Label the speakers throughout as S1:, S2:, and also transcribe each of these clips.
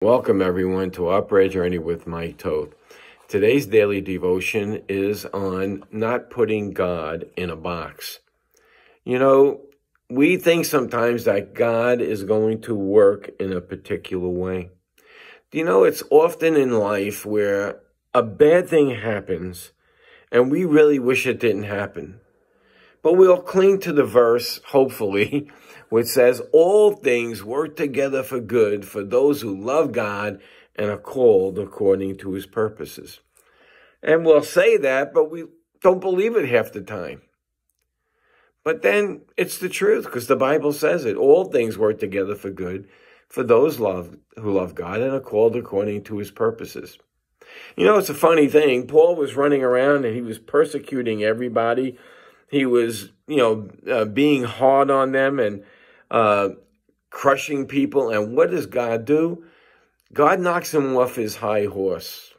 S1: Welcome, everyone, to Our Prayer Journey with Mike Toth. Today's daily devotion is on not putting God in a box. You know, we think sometimes that God is going to work in a particular way. You know, it's often in life where a bad thing happens and we really wish it didn't happen. But we'll cling to the verse, hopefully, which says, all things work together for good for those who love God and are called according to his purposes. And we'll say that, but we don't believe it half the time. But then it's the truth, because the Bible says it. All things work together for good for those who love God and are called according to his purposes. You know, it's a funny thing. Paul was running around and he was persecuting everybody. He was, being hard on them and crushing people. And what does God do? God knocks him off his high horse.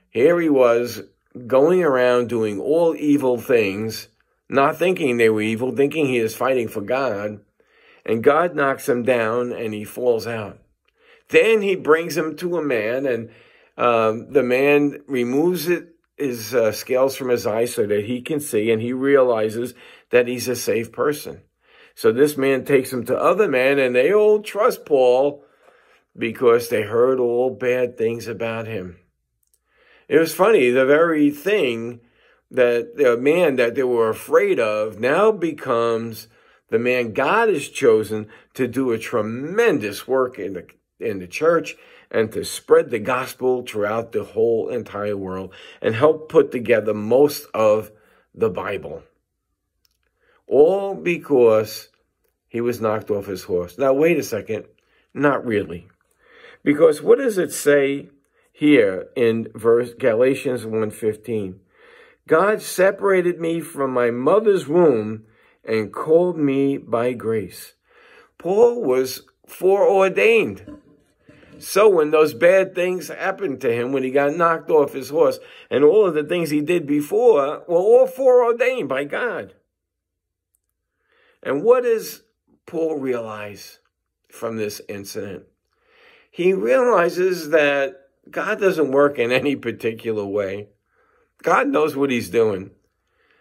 S1: Here he was going around doing all evil things, not thinking they were evil, thinking he is fighting for God. And God knocks him down and he falls out. Then he brings him to a man, and the man removes his scales from his eyes so that he can see, and he realizes that he's a safe person. So this man takes him to other men, and they all trust Paul because they heard all bad things about him. It was funny, the very thing that the man that they were afraid of now becomes the man God has chosen to do a tremendous work in the church and to spread the gospel throughout the whole entire world and help put together most of the Bible. All because he was knocked off his horse. Now, wait a second. Not really. Because what does it say here in Galatians 1:15? God separated me from my mother's womb and called me by grace. Paul was foreordained. So when those bad things happened to him, when he got knocked off his horse, and all of the things he did before were all foreordained by God. And what does Paul realize from this incident? He realizes that God doesn't work in any particular way. God knows what he's doing.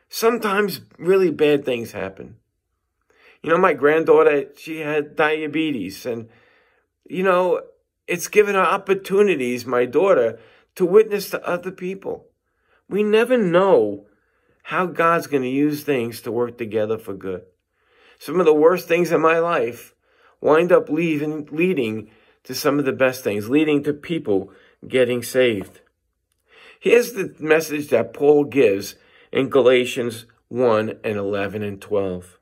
S1: Sometimes really bad things happen. You know, my granddaughter, she had diabetes, and, it's given her opportunities, my daughter, to witness to other people. We never know how God's going to use things to work together for good. Some of the worst things in my life wind up leading to some of the best things, leading to people getting saved. Here's the message that Paul gives in Galatians 1:11 and 12.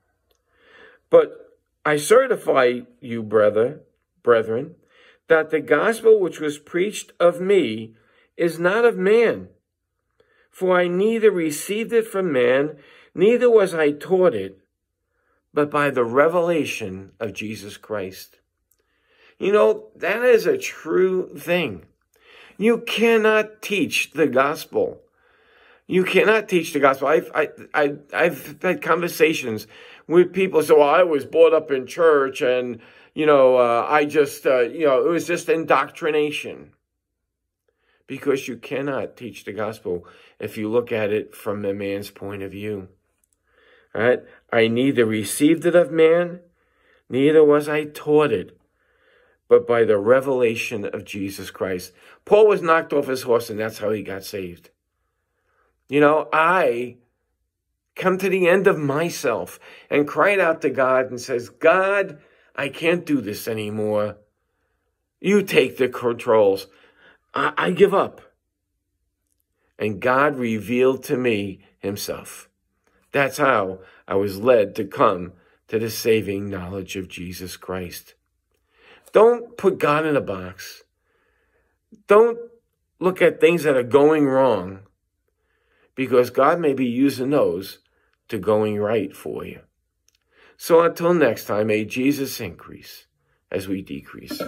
S1: But I certify you, brethren, that the gospel which was preached of me is not of man. For I neither received it from man, neither was I taught it, but by the revelation of Jesus Christ. You know, that is a true thing. You cannot teach the gospel. You cannot teach the gospel. I've had conversations with people who say, well, I was brought up in church and, it was just indoctrination. Because you cannot teach the gospel if you look at it from a man's point of view. All right? I neither received it of man, neither was I taught it, but by the revelation of Jesus Christ. Paul was knocked off his horse, and that's how he got saved. I come to the end of myself and cried out to God and says, God, I can't do this anymore. You take the controls. I give up. And God revealed to me himself. That's how I was led to come to the saving knowledge of Jesus Christ. Don't put God in a box. Don't look at things that are going wrong, because God may be using those to going right for you. So until next time, may Jesus increase as we decrease.